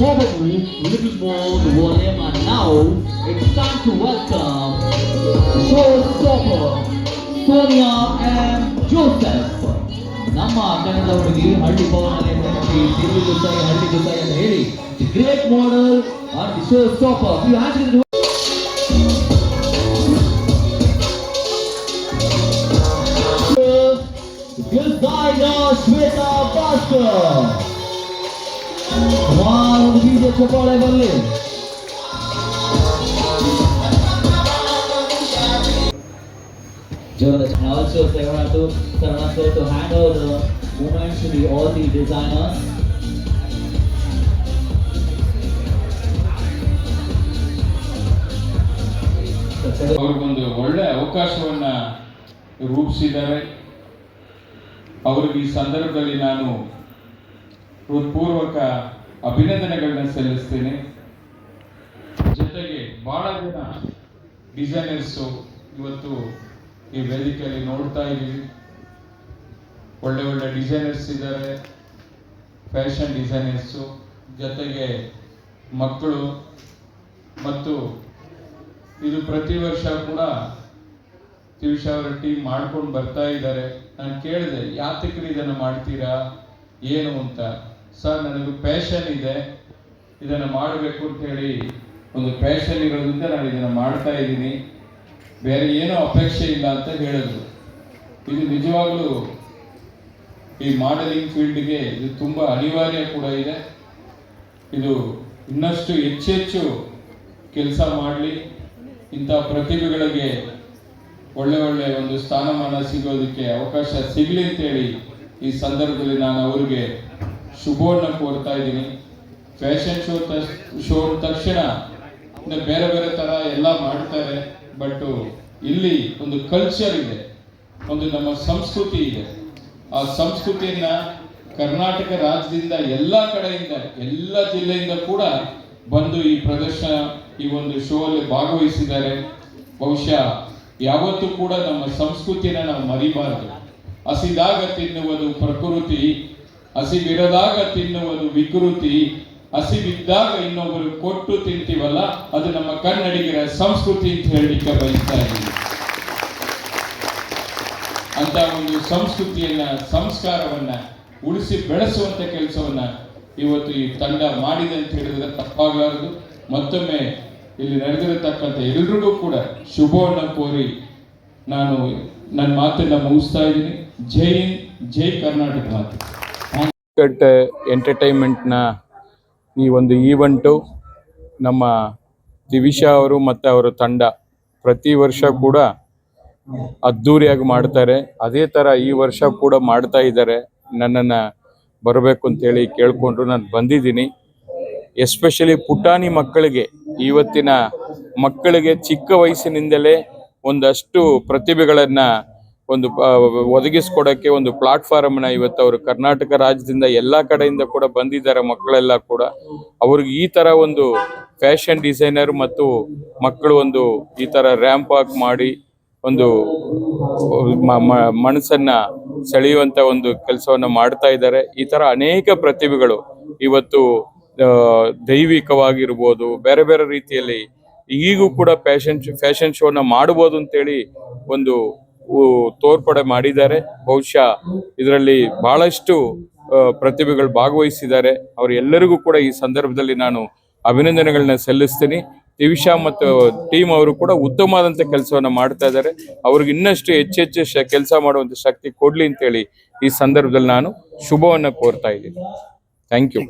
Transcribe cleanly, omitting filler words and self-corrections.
probably a little more volume, and now it's time to welcome showstopper Sonia M. Joseph. ನಮ್ಮ ಕನ್ನಡ ಹುಡುಗಿ ಹಳ್ಳಿ ಭವನದಲ್ಲಿ ತಿರುಗಿ ಗುಸಾಯಿ ಹಳ್ಳಿ ಗುಸಾಯಿ ಅಂತ ಹೇಳಿ the great model are the showstopper. You answer the designer Shweta Bhaskar. ಒಂದು ಬೀಜ ಚಪ್ಪಾಳೆ ಬರಲಿ. And also Sarana to hand over the moments to all the designers. ಅವರಿಗೊಂದು ಒಳ್ಳೆ ಅವಕಾಶವನ್ನ ರೂಪಿಸಿದ್ದಾರೆ. ಅವರಿಗೆ ಈ ಸಂದರ್ಭದಲ್ಲಿ ನಾನು ಹೃತ್ಪೂರ್ವಕ ಅಭಿನಂದನೆಗಳನ್ನ ಸಲ್ಲಿಸ್ತೇನೆ. ಜೊತೆಗೆ ಬಹಳ ಜನ ಡಿಸೈನರ್ಸು ಇವತ್ತು ಈ ವೇದಿಕೆಯಲ್ಲಿ ನೋಡ್ತಾ ಇದ್ದೀವಿ. ಒಳ್ಳೆ ಒಳ್ಳೆ ಡಿಸೈನರ್ಸ್ ಇದ್ದಾರೆ, ಫ್ಯಾಷನ್ ಡಿಸೈನರ್ಸು, ಜೊತೆಗೆ ಮಕ್ಕಳು. ಮತ್ತು ಇದು ಪ್ರತಿ ವರ್ಷ ಕೂಡ ತಿವಿಷ ಅವರ ಟೀಮ್ ಮಾಡ್ಕೊಂಡು ಬರ್ತಾ ಇದ್ದಾರೆ. ನಾನು ಕೇಳಿದೆ, ಯಾತಕ್ರಿ ಇದನ್ನು ಮಾಡ್ತೀರಾ ಏನು ಅಂತ. ಸರ್, ನನಗೆ ಪ್ಯಾಷನ್ ಇದೆ, ಇದನ್ನು ಮಾಡಬೇಕು ಅಂತ ಹೇಳಿ ಒಂದು ಪ್ಯಾಷನ್ ಇರೋದ್ರಿಂದ ನಾನು ಇದನ್ನು ಮಾಡ್ತಾ ಇದ್ದೀನಿ, ಬೇರೆ ಏನೋ ಅಪೇಕ್ಷೆ ಇಲ್ಲ ಅಂತ ಹೇಳಿದ್ರು. ಇದು ನಿಜವಾಗ್ಲೂ ಈ ಮಾಡೆಲಿಂಗ್ ಫೀಲ್ಡ್ಗೆ ಇದು ತುಂಬ ಅನಿವಾರ್ಯ ಕೂಡ ಇದೆ. ಇದು ಇನ್ನಷ್ಟು ಹೆಚ್ಚೆಚ್ಚು ಕೆಲಸ ಮಾಡಲಿ, ಇಂಥ ಪ್ರತಿಭೆಗಳಿಗೆ ಒಳ್ಳೆ ಒಳ್ಳೆ ಒಂದು ಸ್ಥಾನಮಾನ ಸಿಗೋದಕ್ಕೆ ಅವಕಾಶ ಸಿಗಲಿ ಅಂತೇಳಿ ಈ ಸಂದರ್ಭದಲ್ಲಿ ನಾನು ಅವರಿಗೆ ಶುಭವನ್ನು ಕೋರ್ತಾ ಇದ್ದೀನಿ. ಫ್ಯಾಷನ್ ಶೋ ತಕ್ಷಣ ಬೇರೆ ಬೇರೆ ಥರ ಎಲ್ಲ ಮಾಡ್ತಾರೆ, ಬಟ್ ಇಲ್ಲಿ ಒಂದು ಕಲ್ಚರ್ ಇದೆ, ಒಂದು ನಮ್ಮ ಸಂಸ್ಕೃತಿ ಇದೆ. ಆ ಸಂಸ್ಕೃತಿಯನ್ನ ಕರ್ನಾಟಕ ರಾಜ್ಯದಿಂದ ಎಲ್ಲ ಕಡೆಯಿಂದ, ಎಲ್ಲ ಜಿಲ್ಲೆಯಿಂದ ಕೂಡ ಬಂದು ಈ ಪ್ರದರ್ಶನ, ಈ ಒಂದು ಶೋ ಅಲ್ಲಿ ಭಾಗವಹಿಸಿದ್ದಾರೆ. ಬಹುಶಃ ಯಾವತ್ತೂ ಕೂಡ ನಮ್ಮ ಸಂಸ್ಕೃತಿನ ನಾವು ಮರಿಬಾರದು. ಹಸಿದಾಗ ತಿನ್ನುವುದು ಪ್ರಕೃತಿ, ಹಸಿವಿರದಾಗ ತಿನ್ನುವುದು ವಿಕೃತಿ, ಹಸಿವಿದ್ದಾಗ ಇನ್ನೊಬ್ಬರು ಕೊಟ್ಟು ತಿಂತೀವಲ್ಲ, ಅದು ನಮ್ಮ ಕನ್ನಡಿಗರ ಸಂಸ್ಕೃತಿ ಅಂತ ಹೇಳಲಿಕ್ಕೆ ಬಯಸ್ತಾ ಇದ್ದೀವಿ. ಅಂತ ಒಂದು ಸಂಸ್ಕೃತಿಯನ್ನ, ಸಂಸ್ಕಾರವನ್ನ ಉಳಿಸಿ ಬೆಳೆಸುವಂತ ಕೆಲಸವನ್ನ ಇವತ್ತು ಈ ತಂಡ ಮಾಡಿದೆ ಅಂತ ಹೇಳಿದ್ರೆ ತಪ್ಪಾಗಲಾರದು. ಮತ್ತೊಮ್ಮೆ ಇಲ್ಲಿ ನಡೆದಿರತಕ್ಕಂಥ ಎಲ್ರಿಗೂ ಕೂಡ ಶುಭವನ್ನ ಕೋರಿ ನಾನು ನನ್ನ ಮಾತನ್ನ ಮುಗಿಸ್ತಾ ಇದ್ದೀನಿ. ಜೈ ಹಿಂದ್, ಜೈ ಕರ್ನಾಟಕ. ಎಂಟರ್ಟೈನ್ಮೆಂಟ್ನ ಈ ಒಂದು ಈವೆಂಟು ನಮ್ಮ ದಿವಿಷಾ ಅವರು ಮತ್ತು ಅವರ ತಂಡ ಪ್ರತಿ ವರ್ಷ ಕೂಡ ಅದ್ಧೂರಿಯಾಗಿ ಮಾಡ್ತಾರೆ. ಅದೇ ಥರ ಈ ವರ್ಷ ಕೂಡ ಮಾಡ್ತಾ ಇದ್ದಾರೆ. ನನ್ನನ್ನು ಬರಬೇಕು ಅಂತೇಳಿ ಕೇಳಿಕೊಂಡ್ರು, ನಾನು ಬಂದಿದ್ದೀನಿ. ಎಸ್ಪೆಷಲಿ ಪುಟಾಣಿ ಮಕ್ಕಳಿಗೆ, ಇವತ್ತಿನ ಮಕ್ಕಳಿಗೆ ಚಿಕ್ಕ ವಯಸ್ಸಿನಿಂದಲೇ ಒಂದಷ್ಟು ಪ್ರತಿಭೆಗಳನ್ನು ಒಂದು ಒದಗಿಸ್ಕೊಡೋಕ್ಕೆ ಒಂದು ಪ್ಲಾಟ್ಫಾರ್ಮ್ನ ಇವತ್ತು ಅವರು ಕರ್ನಾಟಕ ರಾಜ್ಯದಿಂದ ಎಲ್ಲ ಕಡೆಯಿಂದ ಕೂಡ ಬಂದಿದ್ದಾರೆ. ಮಕ್ಕಳೆಲ್ಲ ಕೂಡ ಅವ್ರಿಗೆ ಈ ಥರ ಒಂದು ಫ್ಯಾಷನ್ ಡಿಸೈನರ್ ಮತ್ತು ಮಕ್ಕಳು ಒಂದು ಈ ಥರ ರ್ಯಾಂಪ್ ವಾಕ್ ಮಾಡಿ ಒಂದು ಮನಸ್ಸನ್ನ ಸೆಳೆಯುವಂಥ ಒಂದು ಕೆಲಸವನ್ನು ಮಾಡ್ತಾ ಇದ್ದಾರೆ. ಈ ಥರ ಅನೇಕ ಪ್ರತಿಭೆಗಳು ಇವತ್ತು ದೈವಿಕವಾಗಿರ್ಬೋದು, ಬೇರೆ ಬೇರೆ ರೀತಿಯಲ್ಲಿ ಈಗೂ ಕೂಡ ಫ್ಯಾಷನ್ ಶೋನ ಮಾಡ್ಬೋದು ಅಂತೇಳಿ ಒಂದು ತೋರ್ಪಡೆ ಮಾಡಿದ್ದಾರೆ. ಬಹುಶಃ ಇದರಲ್ಲಿ ಬಹಳಷ್ಟು ಪ್ರತಿಭೆಗಳು ಭಾಗವಹಿಸಿದ್ದಾರೆ. ಅವರೆಲ್ಲರಿಗೂ ಕೂಡ ಈ ಸಂದರ್ಭದಲ್ಲಿ ನಾನು ಅಭಿನಂದನೆಗಳನ್ನ ಸಲ್ಲಿಸ್ತೀನಿ. ದಿವಿಷಾ ಮತ್ತು ಟೀಮ್ ಅವರು ಕೂಡ ಉತ್ತಮವಾದಂಥ ಕೆಲಸವನ್ನು ಮಾಡ್ತಾ ಇದ್ದಾರೆ. ಅವ್ರಿಗೆ ಇನ್ನಷ್ಟು ಹೆಚ್ಚೆಚ್ಚು ಕೆಲಸ ಮಾಡುವಂಥ ಶಕ್ತಿ ಕೊಡ್ಲಿ ಅಂತೇಳಿ ಈ ಸಂದರ್ಭದಲ್ಲಿ ನಾನು ಶುಭವನ್ನು ಕೋರ್ತಾ ಇದ್ದೀನಿ. Thank you.